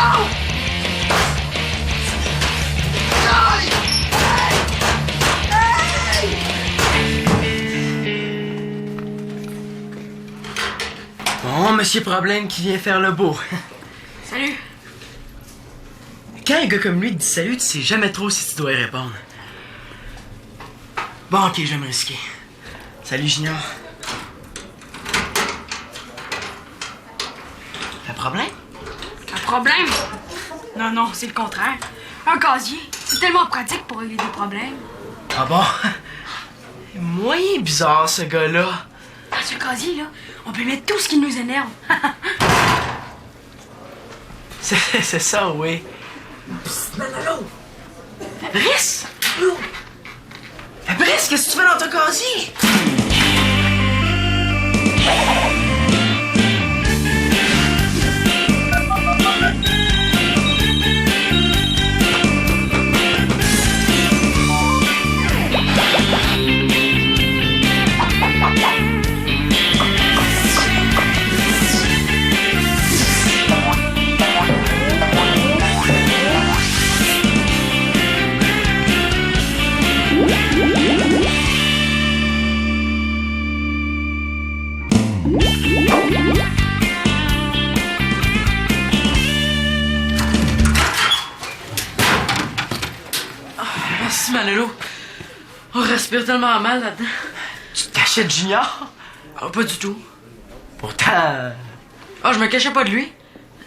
Non! Aïe! Bon, Monsieur Problème qui vient faire le beau. Salut. Quand un gars comme lui te dit salut, tu sais jamais trop si tu dois y répondre. Bon, ok, je vais me risquer. Salut, Junior. Un problème? Un problème? Non, non, c'est le contraire. Un casier, c'est tellement pratique pour régler des problèmes. Ah bon? Moyen bizarre, ce gars-là. Dans ce casier, là, on peut mettre tout ce qui nous énerve. C'est ça, oui. Brice! Brice, qu'est-ce que tu fais dans ton casier? Merci, Manolo. On respire tellement mal là-dedans. Tu t'achètes Junior? Ah, pas du tout. Pourtant... Ah, je me cachais pas de lui.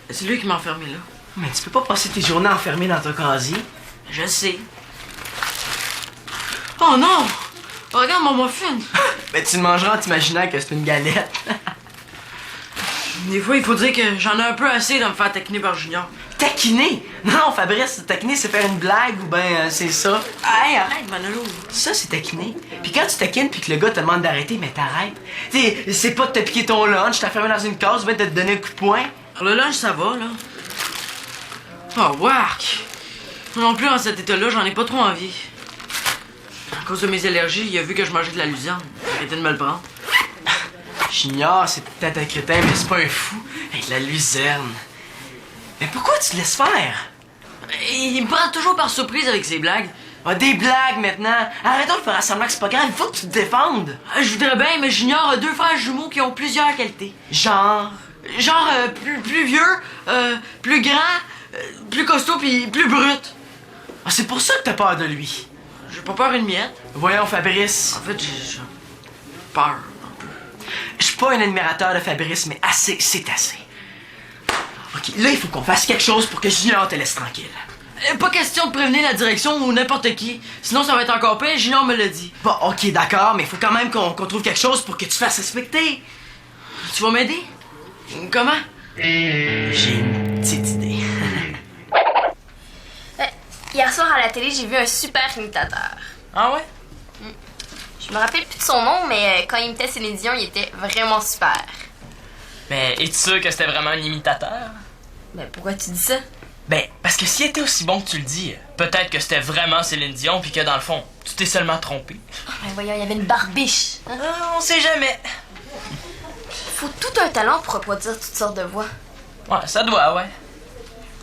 C'est lui qui m'a enfermé là. Mais tu peux pas passer tes journées enfermées dans ton casier. Je sais. Oh non! Oh, regarde mon muffin. Mais tu le mangeras en t'imaginant que c'est une galette. Des fois, il faut dire que j'en ai un peu assez de me faire taquiner par Junior. Taquiner? Non, Fabrice, taquiner, c'est faire une blague ou ben c'est ça. Hey, arrête, Manolo. Ça, c'est taquiner. Puis quand tu taquines puis que le gars te demande d'arrêter, mais t'arrêtes. T'sais, c'est pas de te piquer ton lunch, t'enfermer dans une case ou ben de te donner un coup de poing. Alors, le lunch, ça va, là. Oh, wark! Non plus, en cet état-là, j'en ai pas trop envie. À cause de mes allergies, il a vu que je mangeais de la luzerne. J'ai arrêté de me le prendre. Junior, c'est peut-être un crétin, mais c'est pas un fou. Avec la luzerne. Mais pourquoi tu te laisses faire? Il me prend toujours par surprise avec ses blagues. Ah, des blagues maintenant. Arrêtons de faire semblant que c'est pas grave. Il faut que tu te défendes. Je voudrais bien, mais Junior a 2 frères jumeaux qui ont plusieurs qualités. Genre... Genre, plus vieux, plus grand, plus costaud puis plus brut. Ah, c'est pour ça que t'as peur de lui. J'ai pas peur une miette. Voyons, Fabrice. En fait, j'ai peur. Je suis pas un admirateur de Fabrice, mais assez, c'est assez. Ok, là, il faut qu'on fasse quelque chose pour que Junior te laisse tranquille. Pas question de prévenir la direction ou n'importe qui. Sinon, ça va être encore pire. Junior me l'a dit. Bon, ok, d'accord, mais il faut quand même qu'on trouve quelque chose pour que tu te fasses respecter. Tu vas m'aider? Comment? J'ai une petite idée. Hier soir à la télé, j'ai vu un super imitateur. Ah ouais? Je me rappelle plus de son nom, mais quand il imitait Céline Dion, il était vraiment super. Mais es-tu sûr que c'était vraiment un imitateur? Ben pourquoi tu dis ça? Ben, parce que s'il était aussi bon que tu le dis, peut-être que c'était vraiment Céline Dion puis que dans le fond, tu t'es seulement trompé. Ben voyons, il y avait une barbiche. Hein? On sait jamais. Faut tout un talent pour reproduire toutes sortes de voix. Ouais, ça doit, ouais.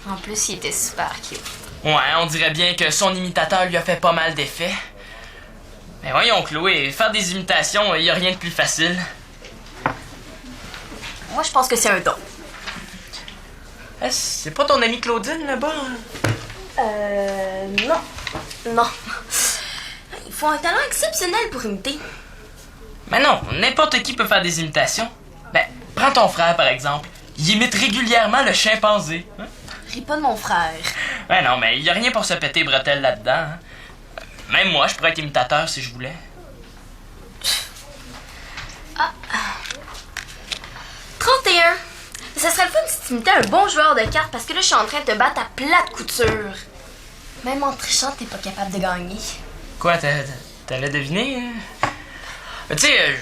En plus, il était super cute. Ouais, on dirait bien que son imitateur lui a fait pas mal d'effets. Mais voyons, Chloé, faire des imitations, y a rien de plus facile. Moi, je pense que c'est un don. C'est pas ton amie Claudine, là-bas? Non. Non. Il faut un talent exceptionnel pour imiter. Mais non, n'importe qui peut faire des imitations. Ben, prends ton frère, par exemple. Il imite régulièrement le chimpanzé. Hein? Ris pas de mon frère. Ben non, mais y a rien pour se péter bretelles là-dedans. Hein? Même moi, je pourrais être imitateur si je voulais. 31. Ça serait le fun si tu imitais un bon joueur de cartes parce que là, je suis en train de te battre à plate couture. Même en trichant, t'es pas capable de gagner. Quoi, t'avais deviné? Hein? Tu sais,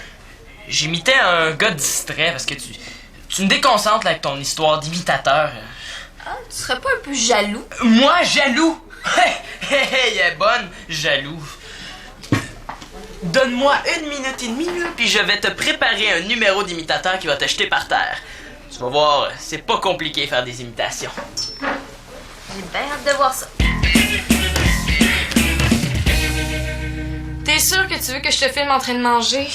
j'imitais un gars distrait parce que tu me déconcentres là, avec ton histoire d'imitateur. Ah, tu serais pas un peu jaloux? Moi, jaloux? Elle est bonne, jaloux. Donne-moi 1 minute et demie, là, puis je vais te préparer un numéro d'imitateur qui va te jeter par terre. Tu vas voir, c'est pas compliqué faire des imitations. J'ai bien hâte de voir ça. T'es sûr que tu veux que je te filme en train de manger?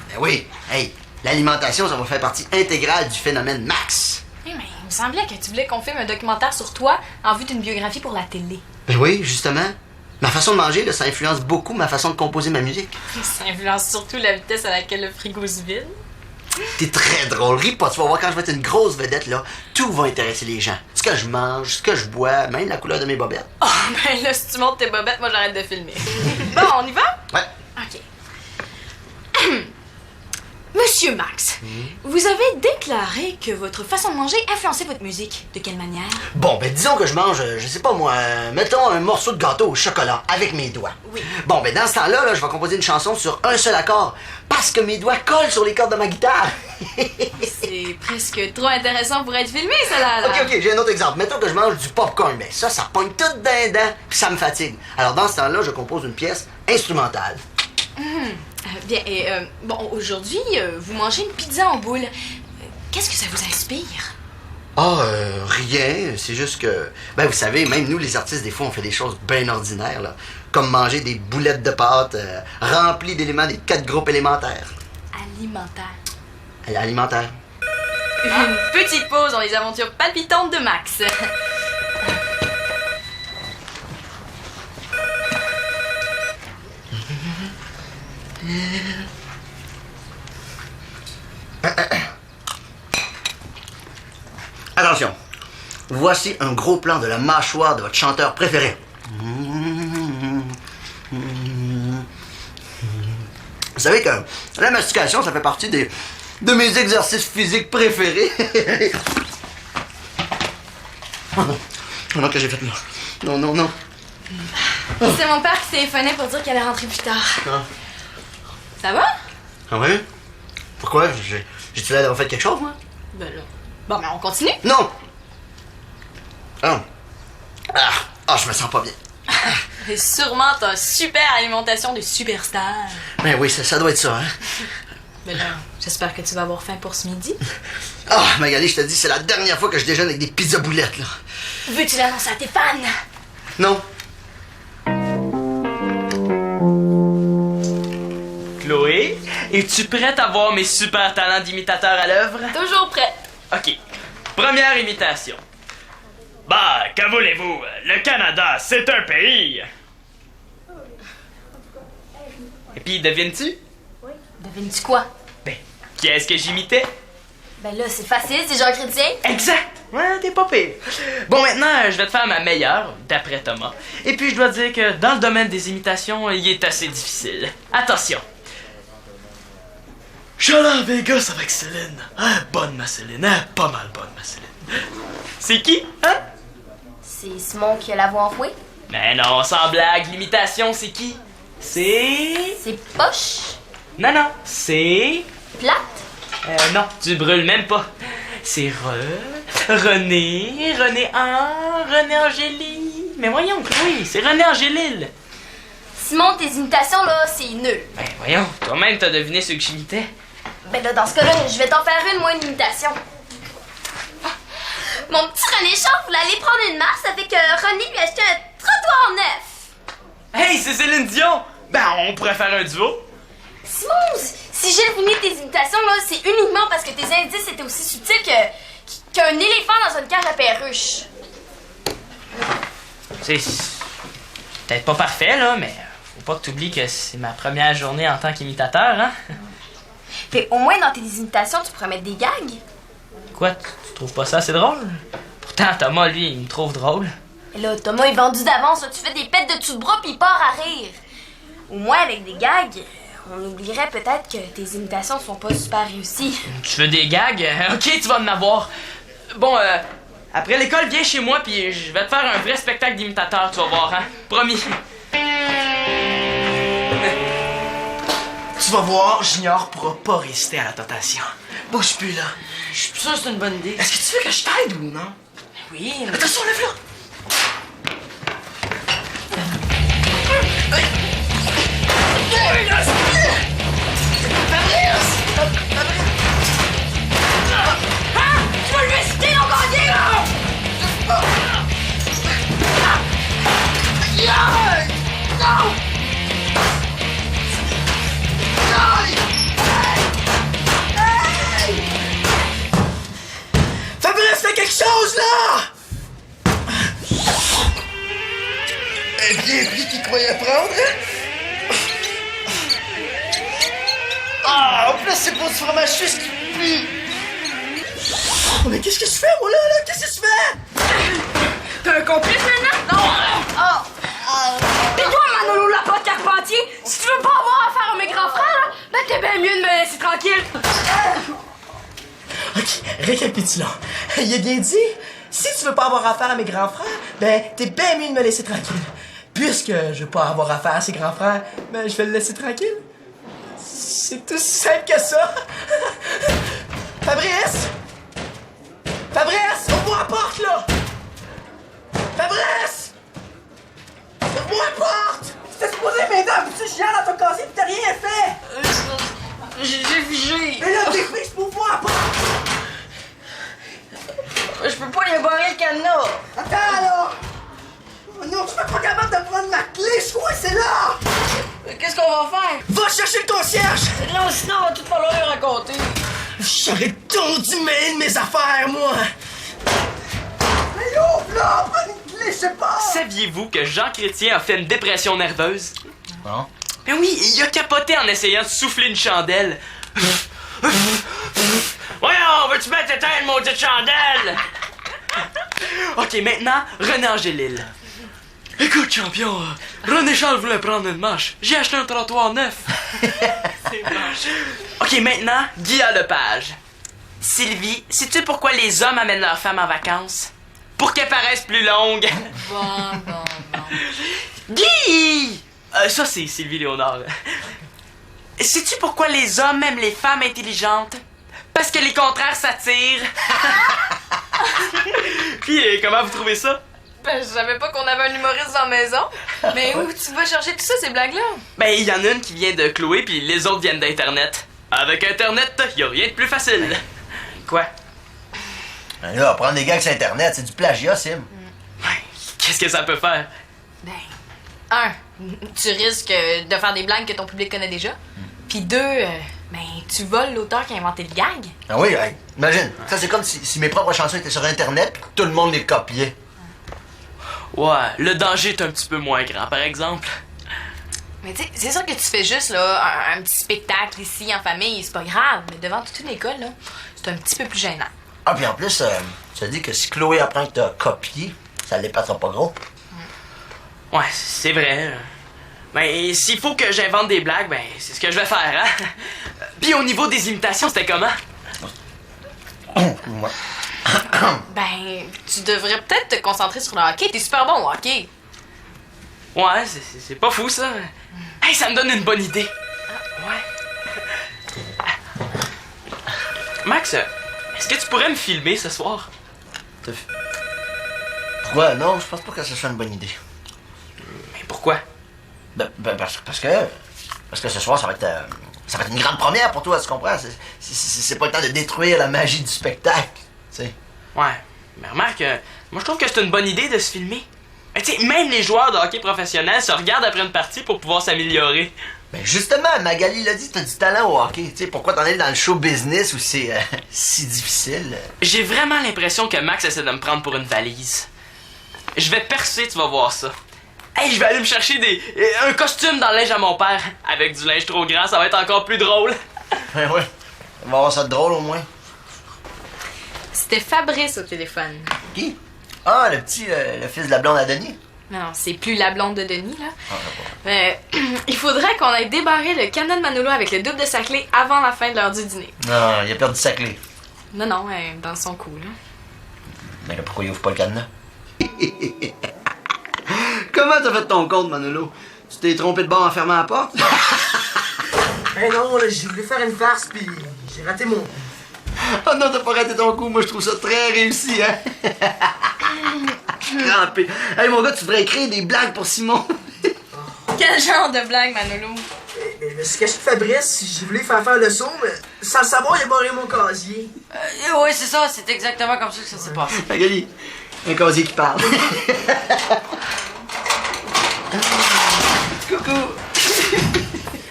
Ben oui, hey, l'alimentation, ça va faire partie intégrale du phénomène Max. Eh, mais il me semblait que tu voulais qu'on filme un documentaire sur toi en vue d'une biographie pour la télé. Ben oui, justement. Ma façon de manger, là, ça influence beaucoup ma façon de composer ma musique. Ça influence surtout la vitesse à laquelle le frigo se vide. T'es très drôle, ris pas, tu vas voir quand je vais être une grosse vedette, là, tout va intéresser les gens. Ce que je mange, ce que je bois, même la couleur de mes bobettes. Oh, ben là, si tu montes tes bobettes, moi j'arrête de filmer. Bon, on y va? Ouais. OK. Monsieur Max, vous avez déclaré que votre façon de manger influençait votre musique. De quelle manière? Bon, ben disons que je mange, je sais pas moi, mettons un morceau de gâteau au chocolat avec mes doigts. Oui. Bon, ben dans ce temps-là, là, je vais composer une chanson sur un seul accord, parce que mes doigts collent sur les cordes de ma guitare. C'est presque trop intéressant pour être filmé, ça là. Ok, j'ai un autre exemple. Mettons que je mange du popcorn, ben ça pogne tout dans les dents, puis ça me fatigue. Alors dans ce temps-là, je compose une pièce instrumentale. Bien, et bon, aujourd'hui, vous mangez une pizza en boule. Qu'est-ce que ça vous inspire? Ah, rien, c'est juste que... Ben, vous savez, même nous, les artistes, des fois, on fait des choses bien ordinaires, là. Comme manger des boulettes de pâte remplies d'éléments des 4 groupes élémentaires. Alimentaire. Alimentaire. Une petite pause dans les aventures palpitantes de Max. Attention, voici un gros plan de la mâchoire de votre chanteur préféré. Vous savez que la mastication, ça fait partie de mes exercices physiques préférés. Oh non, oh non, que j'ai fait là. Non, non, non. C'est mon père qui téléphonait pour dire qu'elle allait rentrer plus tard. Ah, Ça va? ah ouais? Pourquoi? J'ai-tu l'air d'avoir fait quelque chose, moi? Ben là. Bon, mais on continue? Non! Ah. Ah, je me sens pas bien. Et sûrement ta super alimentation de superstar. Ben oui, ça doit être ça, hein? Ben là, j'espère que tu vas avoir faim pour ce midi. Ah, Magali, je te dis, c'est la dernière fois que je déjeune avec des pizzas boulettes, là. Veux-tu l'annoncer à tes fans? Non? Chloé, es-tu prête à voir mes super talents d'imitateur à l'œuvre? Toujours prête. OK. Première imitation. Bah, que voulez-vous? Le Canada, c'est un pays! Et puis, devines-tu? Devines-tu quoi? Ben, qui est-ce que j'imitais? Ben là, c'est facile, c'est Jean Chrétien. Exact! Ouais, t'es pas pire. Bon, maintenant, je vais te faire ma meilleure, d'après Thomas. Et puis, je dois dire que dans le domaine des imitations, il est assez difficile. Attention! Je suis allé à Vegas avec Céline. Hein, bonne ma Céline, hein? Pas mal bonne ma Céline. C'est qui, hein? C'est Simon qui a la voix enfouée. Mais non, sans blague, l'imitation, c'est qui? C'est... C'est poche, Non, non, c'est... plate. Non, tu brûles même pas. C'est René Angélie. Mais voyons, oui, c'est René Angélil. Simon, tes imitations, là, c'est nul. Ben voyons, toi-même t'as deviné ce que j'imitais. Ben là, dans ce cas-là, je vais t'en faire une, moi, une imitation. Mon petit René Char voulait aller prendre une marche, ça fait que René lui a acheté un trottoir neuf. Hey, c'est Céline Dion. Ben, on pourrait faire un duo. Simon, si j'ai deviné tes imitations, là, c'est uniquement parce que tes indices étaient aussi subtils qu'un éléphant dans une cage à perruche. C'est peut-être pas parfait, là, mais faut pas que t'oublies que c'est ma première journée en tant qu'imitateur, hein? Fait au moins, dans tes imitations, tu pourrais mettre des gags. Quoi, tu trouves pas ça assez drôle? Pourtant, Thomas, lui, il me trouve drôle. Et là, Thomas est vendu d'avance, là, tu fais des pets de dessous de bras puis il part à rire. Au moins, avec des gags, on oublierait peut-être que tes imitations sont pas super réussies. Tu veux des gags? Ok, tu vas en avoir. Bon, après l'école, viens chez moi, puis je vais te faire un vrai spectacle d'imitateur, tu vas voir, hein? Promis. Tu vas voir, Junior pourra pas résister à la tentation. Bouge plus, là. Je suis sûr que c'est une bonne idée. Est-ce que tu veux que je t'aide ou non? Oui, mais... Attention, lève-la! Tu vas lui inciter, on gagne! Fais quelque chose, là! Bien pris qu'il croyait prendre, hein? Ah, en plus, c'est pour du fromage suisse qui pue! Oh, mais qu'est-ce que tu fais, moi, là? Qu'est-ce que tu fais? T'es un complice maintenant? Non! Pis toi, Manolo Lapote Carpentier, si tu veux pas avoir affaire à mes grands frères, là, ben t'es bien mieux de me laisser tranquille. Ok, récapitulons. Il a bien dit, si tu veux pas avoir affaire à mes grands frères, ben t'es bien mieux de me laisser tranquille. Puisque je veux pas avoir affaire à ses grands frères, ben je vais le laisser tranquille. C'est aussi simple que ça. Fabrice! Fabrice, ouvre-moi la porte, là! Fabrice! Ouvre-moi la porte! Tu t'es supposé m'aider à pousser chien dans ton casier pis t'as rien fait! J'ai figé. Mais là, t'es fixe pour ouvrir la porte! Je peux pas y barrer le cadenas. Attends, là! Oh non, je suis pas capable de prendre ma clé, je crois que c'est là! Qu'est-ce qu'on va faire? Va chercher le concierge! Là, sinon, on va tout falloir lui raconter. J'aurais donc dû mêler de mes affaires, moi! Mais ouvre, là! Prends une clé, je sais pas! Saviez-vous que Jean Chrétien a fait une dépression nerveuse? Non? Ben oui, il a capoté en essayant de souffler une chandelle. Voyons, veux-tu mettre éteindre, maudite chandelle? Ok, maintenant, René Angélil. Écoute, champion, René Charles voulait prendre une marche. J'ai acheté un trottoir neuf. C'est moche. Ok, maintenant, Guillaume Lepage. Sylvie, sais-tu pourquoi les hommes amènent leurs femmes en vacances? Pour qu'elles paraissent plus longues. Bon. Guy! Ça, c'est Sylvie Léonard. Sais-tu pourquoi les hommes aiment les femmes intelligentes? Parce que les contraires s'attirent. Puis, comment vous trouvez ça? Ben, je savais pas qu'on avait un humoriste dans la maison. Mais où tu vas chercher tout ça, ces blagues-là? Ben, il y en a une qui vient de Chloé, puis les autres viennent d'Internet. Avec Internet, y a rien de plus facile. Quoi? Ben là, prendre des gags sur Internet, c'est du plagiat, Sim. Ouais, qu'est-ce que ça peut faire? Ben, tu risques de faire des blagues que ton public connaît déjà. Puis 2, ben, tu voles l'auteur qui a inventé le gag. Ah oui, hey, imagine. Ça, c'est comme si mes propres chansons étaient sur Internet pis que tout le monde les copiait. Ouais, le danger est un petit peu moins grand, par exemple. Mais tu sais, c'est sûr que tu fais juste là un petit spectacle ici en famille, c'est pas grave. Mais devant toute une école, là, c'est un petit peu plus gênant. Ah, puis en plus, tu as dit que si Chloé apprend que t'as copié, ça l'épatera pas gros. Ouais, c'est vrai. Ben, s'il faut que j'invente des blagues, ben, c'est ce que je vais faire, hein? Puis au niveau des imitations, c'était comment? Ouais. Ben, tu devrais peut-être te concentrer sur le hockey. T'es super bon au hockey. Ouais, c'est pas fou, ça. Hey, ça me donne une bonne idée. Ouais. Max, est-ce que tu pourrais me filmer ce soir? Pourquoi? Non, je pense pas que ce soit une bonne idée. Mais pourquoi? Parce que ce soir, ça va être une grande première pour toi, tu comprends? C'est pas le temps de détruire la magie du spectacle, tu sais. Ouais, mais remarque, moi je trouve que c'est une bonne idée de se filmer. Tu sais, même les joueurs de hockey professionnels se regardent après une partie pour pouvoir s'améliorer. Ben justement, Magali l'a dit, t'as du talent au hockey, tu sais, pourquoi t'en es dans le show business où c'est si difficile? J'ai vraiment l'impression que Max essaie de me prendre pour une valise. Je vais percer, tu vas voir ça. Hey, je vais aller me chercher un costume dans le linge à mon père. Avec du linge trop grand, ça va être encore plus drôle. Ouais. On va avoir ça de drôle au moins. C'était Fabrice au téléphone. Qui? Ah, le petit, le fils de la blonde à Denis? Non, c'est plus la blonde de Denis, là. Il faudrait qu'on aille débarrer le cadenas de Manolo avec le double de sa clé avant la fin de l'heure du dîner. Non, il a perdu sa clé. Non, dans son cou, là. Mais là, pourquoi il ouvre pas le cadenas? Comment t'as fait ton compte, Manolo? Tu t'es trompé de bord en fermant la porte? Eh non, là, j'ai voulu faire une farce, puis j'ai raté mon... Oh non, t'as pas raté ton coup, moi je trouve ça très réussi, hein? Crampé. Hey mon gars, tu devrais écrire des blagues pour Simon. Quel genre de blague, Manolo? Je me suis caché de Fabrice, j'ai voulu faire le saut, mais sans le savoir, il a barré mon casier. Oui, c'est ça, c'est exactement comme ça que ça s'est passé. Magali, un casier qui parle. Coucou.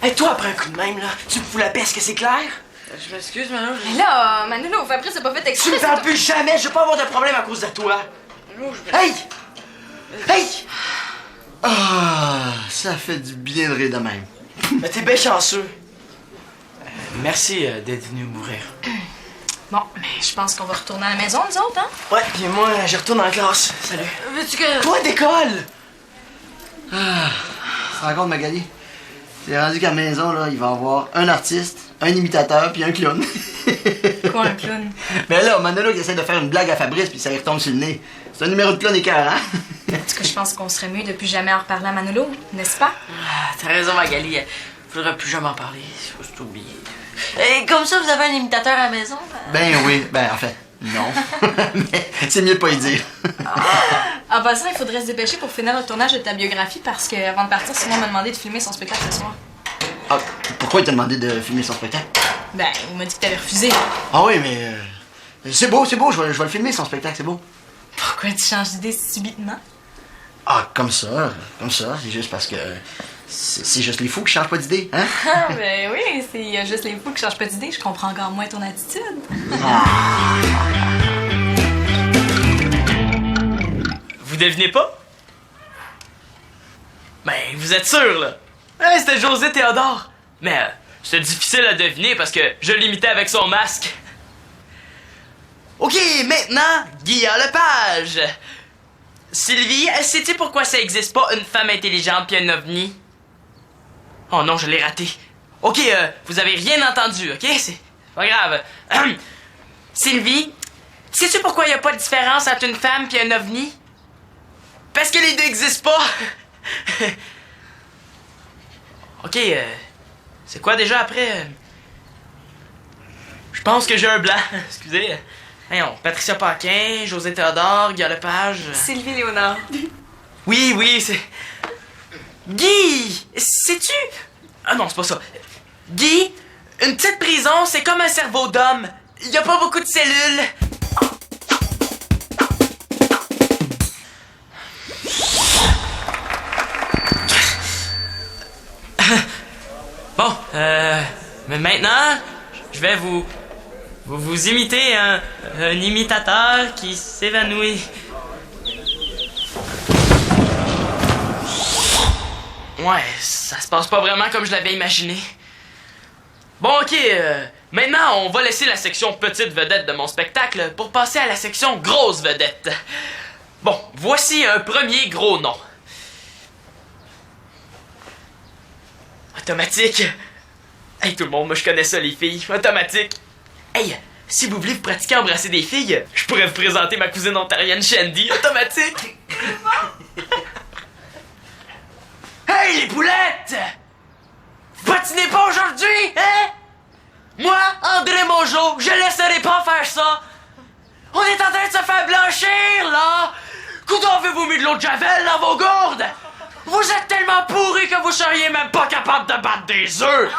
Hey, toi, après un coup de même, là, tu me fous la peste, que c'est clair? Je m'excuse, Manolo. Mais là, Manolo, Fabrice a pas fait Tu exprès. me parles plus jamais, je veux pas avoir de problème à cause de toi. Hey! Hey! Ah, ça fait du bien de rire de même. Mais t'es bien chanceux. Merci d'être venu m'ouvrir. Bon, mais je pense qu'on va retourner à la maison, nous autres, hein? Ouais, puis moi, je retourne en classe. Salut. Veux-tu que... Toi, d'école! Tu te rends compte, Magali? C'est rendu qu'à la maison, là, il va y avoir un artiste, un imitateur, puis un clown. Quoi, un clown? Mais là, Manolo qui essaie de faire une blague à Fabrice, puis ça lui retombe sur le nez. C'est un numéro de clown écœurant, hein? En tout cas, je pense qu'on serait mieux de plus jamais en reparler à Manolo, n'est-ce pas? Ah, t'as raison, Magali. Faudrait plus jamais en parler. Faut tout oublier. Et comme ça, vous avez un imitateur à la maison? Ben oui, ben en fait, non. Mais c'est mieux de pas y dire. En passant, il faudrait se dépêcher pour finir le tournage de ta biographie parce que avant de partir, Simon m'a demandé de filmer son spectacle ce soir. Ah, pourquoi il t'a demandé de filmer son spectacle? Ben, il m'a dit que t'avais refusé. Ah oui, mais... c'est beau, je vais le filmer, son spectacle, c'est beau. Pourquoi tu changes d'idée si subitement? Ah, comme ça, c'est juste parce que... C'est juste les fous qui changent pas d'idée, hein? Ah, ben oui, c'est juste les fous qui changent pas d'idée. Je comprends encore moins ton attitude. Vous devinez pas? Ben, vous êtes sûr, là? Hein, c'était José Théodore. Mais c'était difficile à deviner parce que je l'imitais avec son masque. OK, maintenant, Guillaume Lepage. Sylvie, sais-tu pourquoi ça existe pas une femme intelligente puis un ovni? Oh non, je l'ai raté. OK, vous avez rien entendu, OK? C'est pas grave. Sylvie, sais-tu pourquoi il y a pas de différence entre une femme puis un ovni? Parce que les deux existent pas. OK, c'est quoi déjà après? Je pense que j'ai un blanc. Excusez. Voyons, Patricia Paquin, José Théodore, Guy Lepage. Sylvie Léonard. Oui, c'est... Guy! Sais-tu... Ah non, c'est pas ça. Guy, une petite prison, c'est comme un cerveau d'homme. Il y a pas beaucoup de cellules. Bon, mais maintenant, je vais vous imiter un imitateur qui s'évanouit. Ouais, ça se passe pas vraiment comme je l'avais imaginé. Bon, OK, maintenant, on va laisser la section petite vedette de mon spectacle pour passer à la section grosse vedette. Bon, voici un premier gros nom. Automatique. Hey, tout le monde, moi je connais ça, les filles. Automatique. Hey, si vous voulez vous pratiquer à embrasser des filles, je pourrais vous présenter ma cousine ontarienne Shandy. Automatique. Hey, les poulettes! Vous patinez pas aujourd'hui, hein? Moi, André Mongeau, je laisserai pas faire ça! On est en train de se faire blanchir, là! Coudon, avez-vous mis de l'eau de javel dans vos gourdes? Vous êtes tellement pourris que vous seriez même pas capable de battre des œufs!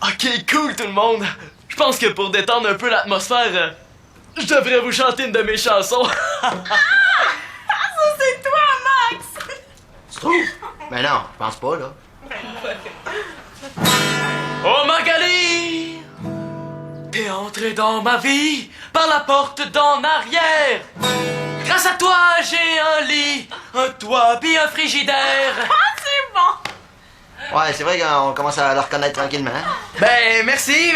Ok, cool, tout le monde! Je pense que pour détendre un peu l'atmosphère, je devrais vous chanter une de mes chansons. C'est toi, Max! Tu trouves? Ben non, je pense pas, là. Oh Magali, t'es entrée dans ma vie par la porte d'en arrière. Grâce à toi, j'ai un lit, un toit puis un frigidaire. Ah, c'est bon! Ouais, c'est vrai qu'on commence à le reconnaître tranquillement. Ben, merci.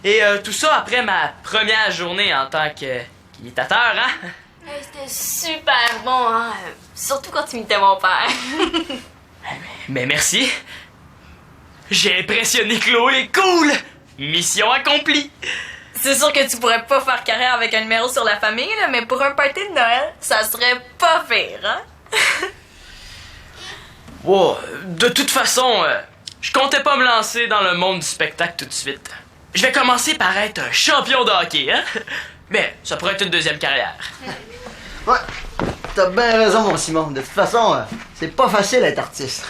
Et tout ça après ma première journée en tant qu'imitateur, hein? Hey, c'était super bon, hein? Surtout quand tu imitais mon père. Mais merci. J'ai impressionné Chloé, cool! Mission accomplie! C'est sûr que tu pourrais pas faire carrière avec un numéro sur la famille, là, mais pour un party de Noël, ça serait pas pire, hein? Wow, de toute façon, je comptais pas me lancer dans le monde du spectacle tout de suite. Je vais commencer par être un champion de hockey, hein? Mais ça pourrait être une deuxième carrière. Ouais, t'as bien raison, mon Simon. De toute façon, c'est pas facile d'être artiste.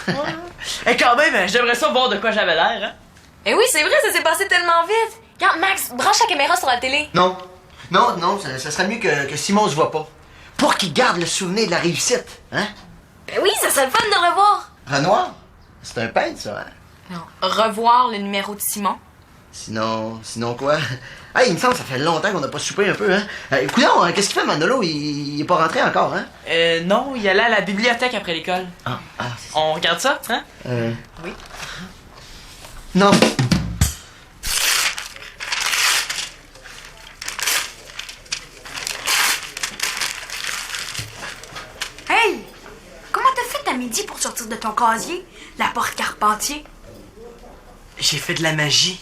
Et quand même, j'aimerais ça voir de quoi j'avais l'air, hein? Eh oui, c'est vrai, ça s'est passé tellement vite! Regarde, Max, branche la caméra sur la télé. Non, ça serait mieux que Simon se voit pas. Pour qu'il garde le souvenir de la réussite, hein? Ben oui, ça serait le fun de le revoir. Renoir? C'est un peintre, ça, hein? Non. Revoir le numéro de Simon. Sinon quoi? Hey, il me semble que ça fait longtemps qu'on n'a pas soupé un peu, hein? Coudonc, qu'est-ce qu'il fait, Manolo? Il est pas rentré encore, hein? Non, il allait à la bibliothèque après l'école. On regarde ça, hein? Oui. Non. Hey! Comment t'as fait à midi pour sortir de ton casier? La porte Carpentier? J'ai fait de la magie.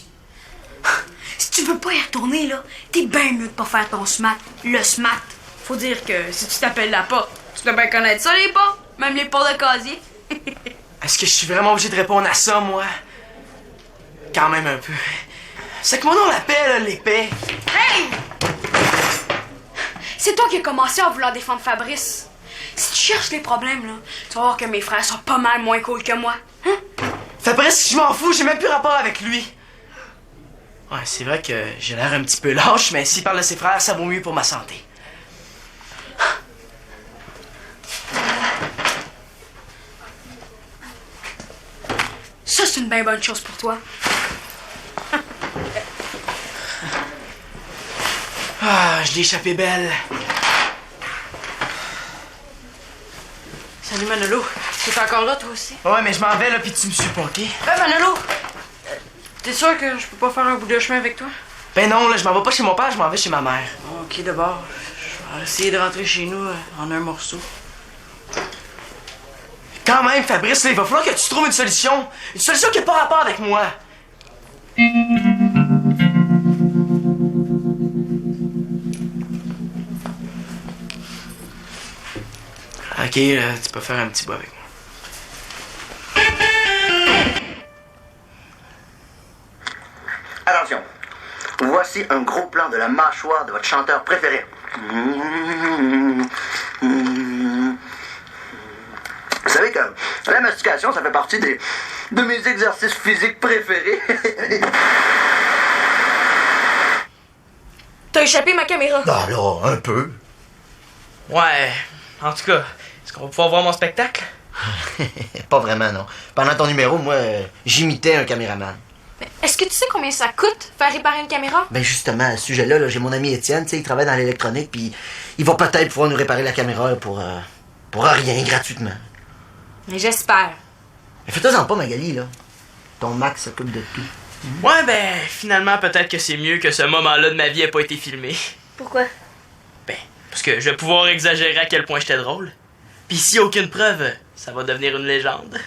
Si tu veux pas y retourner, là, t'es bien mieux de pas faire ton SMAT. Le SMAT. Faut dire que si tu t'appelles la porte, tu dois bien connaître ça, les portes. Même les portes de casier. Est-ce que je suis vraiment obligé de répondre à ça, moi? Quand même un peu. C'est que mon nom l'appelle, l'épée. Hey! C'est toi qui as commencé à vouloir défendre Fabrice. Si tu cherches les problèmes, là, tu vas voir que mes frères sont pas mal moins cool que moi. Hein? Fabrice, je m'en fous, j'ai même plus rapport avec lui. Ouais, c'est vrai que j'ai l'air un petit peu lâche, mais s'il parle de ses frères, ça vaut mieux pour ma santé. Ça, c'est une bien bonne chose pour toi. Ah, je l'ai échappé belle. Salut Manolo. T'es encore là, toi aussi? Ouais, mais je m'en vais, là, puis tu me suis pas, OK? Manolo! T'es sûr que je peux pas faire un bout de chemin avec toi? Ben non, là, je m'en vais pas chez mon père, je m'en vais chez ma mère. Ok, d'abord. Je vais essayer de rentrer chez nous en un morceau. Quand même, Fabrice, là, il va falloir que tu trouves une solution. Une solution qui n'a pas rapport avec moi. Ok, tu peux faire un petit bout avec moi. Attention, voici un gros plan de la mâchoire de votre chanteur préféré. Vous savez que la mastication, ça fait partie de mes exercices physiques préférés. T'as échappé ma caméra. Ah là, un peu. Ouais, en tout cas, est-ce qu'on va pouvoir voir mon spectacle? Pas vraiment, non. Pendant ton numéro, moi, j'imitais un caméraman. Est-ce que tu sais combien ça coûte faire réparer une caméra? Ben justement, à ce sujet-là, là, j'ai mon ami Étienne, tu sais, il travaille dans l'électronique, puis il va peut-être pouvoir nous réparer la caméra pour rien, gratuitement. Mais j'espère. Mais fais-toi-en pas, Magali, là. Ton Max s'occupe de tout. Ouais, ben, finalement, peut-être que c'est mieux que ce moment-là de ma vie ait pas été filmé. Pourquoi? Ben, parce que je vais pouvoir exagérer à quel point j'étais drôle. Puis s'il y a aucune preuve, ça va devenir une légende.